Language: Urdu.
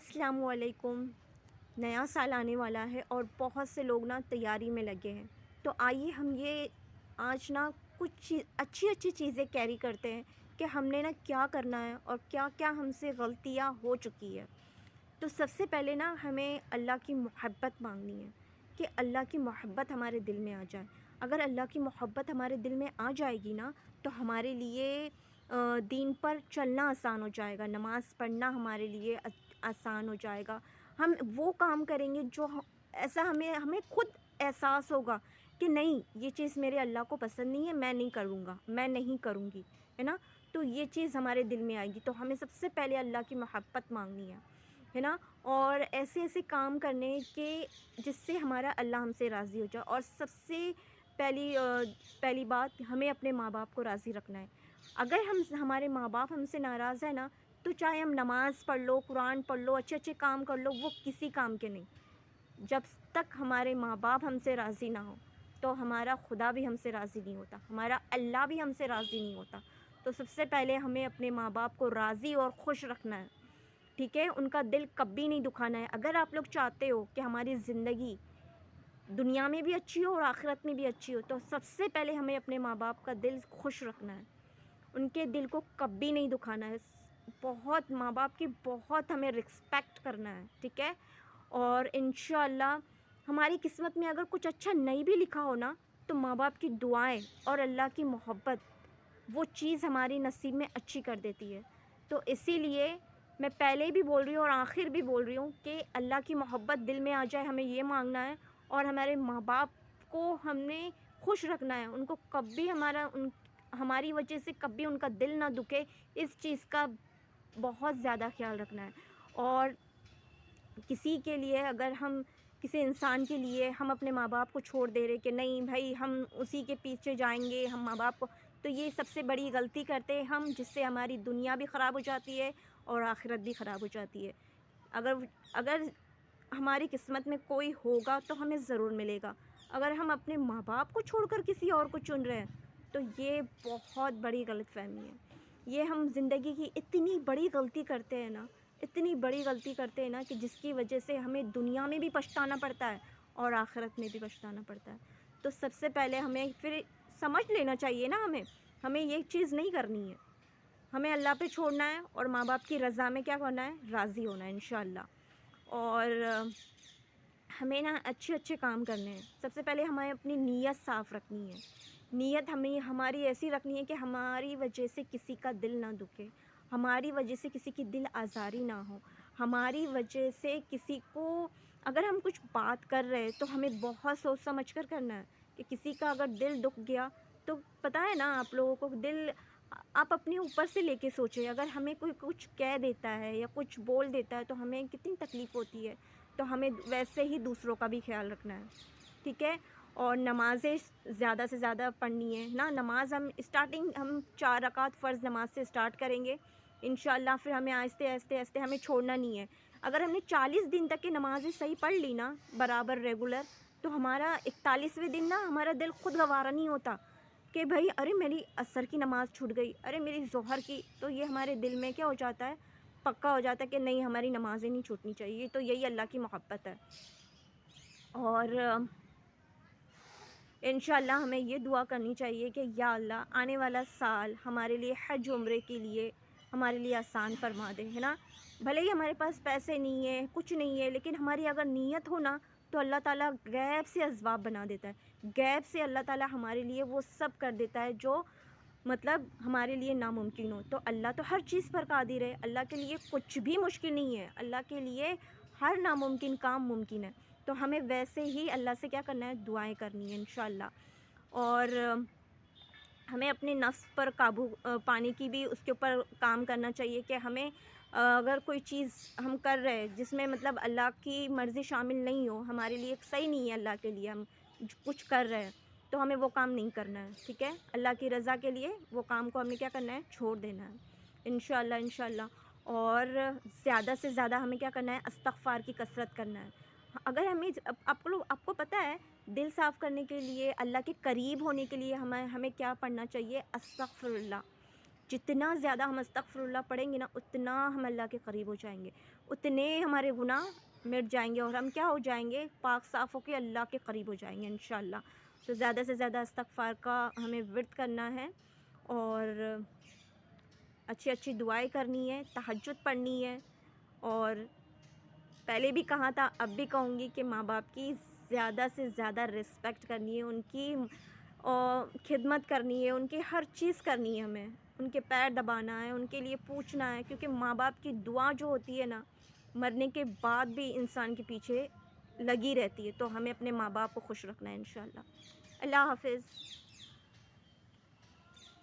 السلام علیکم۔ نیا سال آنے والا ہے اور بہت سے لوگ تیاری میں لگے ہیں، تو آئیے ہم یہ آج کچھ اچھی چیزیں کیری کرتے ہیں کہ ہم نے کیا کرنا ہے اور کیا کیا ہم سے غلطیاں ہو چکی ہے۔ تو سب سے پہلے ہمیں اللہ کی محبت مانگنی ہے کہ اللہ کی محبت ہمارے دل میں آ جائے۔ اگر اللہ کی محبت ہمارے دل میں آ جائے گی تو ہمارے لیے دین پر چلنا آسان ہو جائے گا، نماز پڑھنا ہمارے لیے آسان ہو جائے گا۔ ہم وہ کام کریں گے جو ایسا ہمیں خود احساس ہوگا کہ نہیں، یہ چیز میرے اللہ کو پسند نہیں ہے، میں نہیں کروں گا، میں نہیں کروں گی، ہے نا۔ تو یہ چیز ہمارے دل میں آئے گی، تو ہمیں سب سے پہلے اللہ کی محبت مانگنی ہے نا، اور ایسے کام کرنے کہ جس سے ہمارا اللہ ہم سے راضی ہو جائے۔ اور سب سے پہلی بات، ہمیں اپنے ماں باپ کو راضی رکھنا ہے۔ اگر ہمارے ماں باپ ہم سے ناراض ہے تو چاہے ہم نماز پڑھ لو، قرآن پڑھ لو، اچھے کام کر لو، وہ کسی کام کے نہیں۔ جب تک ہمارے ماں باپ ہم سے راضی نہ ہو تو ہمارا خدا بھی ہم سے راضی نہیں ہوتا، ہمارا اللہ بھی ہم سے راضی نہیں ہوتا۔ تو سب سے پہلے ہمیں اپنے ماں باپ کو راضی اور خوش رکھنا ہے، ٹھیک ہے، ان کا دل کبھی نہیں دکھانا ہے۔ اگر آپ لوگ چاہتے ہو کہ ہماری زندگی دنیا میں بھی اچھی ہو اور آخرت میں بھی اچھی ہو، تو سب سے پہلے ہمیں اپنے ماں باپ کا دل خوش رکھنا ہے، ان کے دل کو کبھی نہیں دکھانا ہے۔ بہت ماں باپ کی بہت ہمیں رسپیکٹ کرنا ہے، ٹھیک ہے۔ اور انشاءاللہ ہماری قسمت میں اگر کچھ اچھا نہیں بھی لکھا ہو تو ماں باپ کی دعائیں اور اللہ کی محبت وہ چیز ہماری نصیب میں اچھی کر دیتی ہے۔ تو اسی لیے میں پہلے بھی بول رہی ہوں اور آخر بھی بول رہی ہوں کہ اللہ کی محبت دل میں آ جائے، ہمیں یہ مانگنا ہے، اور ہمارے ماں باپ کو ہم نے خوش رکھنا ہے، ان کو کبھی ہماری وجہ سے کبھی ان کا دل نہ دکھے، اس چیز کا بہت زیادہ خیال رکھنا ہے۔ اور کسی کے لیے اگر ہم کسی انسان کے لیے ہم اپنے ماں باپ کو چھوڑ دے رہے کہ نہیں بھائی ہم اسی کے پیچھے جائیں گے، ہم ماں باپ کو، تو یہ سب سے بڑی غلطی کرتے ہیں ہم، جس سے ہماری دنیا بھی خراب ہو جاتی ہے اور آخرت بھی خراب ہو جاتی ہے۔ اگر ہماری قسمت میں کوئی ہوگا تو ہمیں ضرور ملے گا۔ اگر ہم اپنے ماں باپ کو چھوڑ کر کسی اور کو چن رہے ہیں تو یہ بہت بڑی غلط فہمی ہے۔ یہ ہم زندگی کی اتنی بڑی غلطی کرتے ہیں اتنی بڑی غلطی کرتے ہیں کہ جس کی وجہ سے ہمیں دنیا میں بھی پچھتانا پڑتا ہے اور آخرت میں بھی پچھتانا پڑتا ہے۔ تو سب سے پہلے ہمیں پھر سمجھ لینا چاہیے ہمیں یہ چیز نہیں کرنی ہے، ہمیں اللہ پہ چھوڑنا ہے اور ماں باپ کی رضا میں کیا کرنا ہے، راضی ہونا ہے انشاءاللہ۔ اور ہمیں اچھے کام کرنے ہیں۔ سب سے پہلے ہمیں اپنی نیت صاف رکھنی ہے، نیت ہماری ایسی رکھنی ہے کہ ہماری وجہ سے کسی کا دل نہ دکھے، ہماری وجہ سے کسی کی دل آزاری نہ ہو، ہماری وجہ سے کسی کو، اگر ہم کچھ بات کر رہے تو ہمیں بہت سوچ سمجھ کر کرنا ہے کہ کسی کا اگر دل دکھ گیا تو پتہ ہے آپ لوگوں کو دل، آپ اپنے اوپر سے لے کے سوچیں، اگر ہمیں کوئی کچھ کہہ دیتا ہے یا کچھ بول دیتا ہے تو ہمیں کتنی تکلیف ہوتی ہے، تو ہمیں ویسے ہی دوسروں کا بھی خیال رکھنا ہے، ٹھیک ہے۔ اور نمازیں زیادہ سے زیادہ پڑھنی ہے نماز ہم 4 رکعت فرض نماز سے اسٹارٹ کریں گے انشاءاللہ، پھر ہمیں آہستہ ہمیں چھوڑنا نہیں ہے۔ اگر ہم نے 40 دن تک کی نمازیں صحیح پڑھ لی برابر ریگولر، تو ہمارا 41ویں دن ہمارا دل خود گوارا نہیں ہوتا کہ بھائی ارے میری عصر کی نماز چھوٹ گئی، ارے میری ظہر کی، تو یہ ہمارے دل میں کیا ہو جاتا ہے، پکا ہو جاتا ہے کہ نہیں ہماری نمازیں نہیں چھوٹنی چاہیے۔ تو یہی اللہ کی محبت ہے۔ اور انشاءاللہ ہمیں یہ دعا کرنی چاہیے کہ یا اللہ آنے والا سال ہمارے لیے حج عمرے کے لیے ہمارے لیے آسان فرما دے، ہے نا۔ بھلے ہی ہمارے پاس پیسے نہیں ہیں، کچھ نہیں ہے، لیکن ہماری اگر نیت ہو تو اللہ تعالیٰ غیب سے اسباب بنا دیتا ہے، غیب سے اللہ تعالیٰ ہمارے لیے وہ سب کر دیتا ہے جو ہمارے لیے ناممکن ہو۔ تو اللہ تو ہر چیز پر قادر ہے، اللہ کے لیے کچھ بھی مشکل نہیں ہے، اللہ کے لیے ہر ناممکن کام ممکن ہے۔ تو ہمیں ویسے ہی اللہ سے کیا کرنا ہے، دعائیں کرنی ہے انشاءاللہ۔ اور ہمیں اپنے نفس پر قابو پانے کی بھی اس کے اوپر کام کرنا چاہیے کہ ہمیں اگر کوئی چیز ہم کر رہے ہیں جس میں اللہ کی مرضی شامل نہیں ہو، ہمارے لیے صحیح نہیں ہے، اللہ کے لیے ہم کچھ کر رہے ہیں تو ہمیں وہ کام نہیں کرنا ہے، ٹھیک ہے۔ اللہ کی رضا کے لیے وہ کام کو ہمیں کیا کرنا ہے، چھوڑ دینا ہے انشاءاللہ۔ اور زیادہ سے زیادہ ہمیں کیا کرنا ہے، استغفار کی کثرت کرنا ہے۔ اگر آپ کو پتہ ہے دل صاف کرنے کے لیے، اللہ کے قریب ہونے کے لیے ہمیں کیا پڑھنا چاہیے، استغفر اللہ۔ جتنا زیادہ ہم استغفر اللہ پڑھیں گے اتنا ہم اللہ کے قریب ہو جائیں گے، اتنے ہمارے گناہ مٹ جائیں گے اور ہم کیا ہو جائیں گے؟ پاک صاف ہو کے اللہ کے قریب ہو جائیں گے انشاءاللہ۔ تو زیادہ سے زیادہ استغفار کا ہمیں ورد کرنا ہے اور اچھی اچھی دعائیں کرنی ہے، تہجد پڑھنی ہے، اور پہلے بھی کہا تھا اب بھی کہوں گی کہ ماں باپ کی زیادہ سے زیادہ رسپیکٹ کرنی ہے، ان کی خدمت کرنی ہے، ان کی ہر چیز کرنی ہے، ہمیں ان کے پیر دبانا ہے، ان کے لیے پوچھنا ہے، کیونکہ ماں باپ کی دعا جو ہوتی ہے نا، مرنے کے بعد بھی انسان کے پیچھے لگی رہتی ہے۔ تو ہمیں اپنے ماں باپ کو خوش رکھنا ہے انشاءاللہ۔ اللہ حافظ۔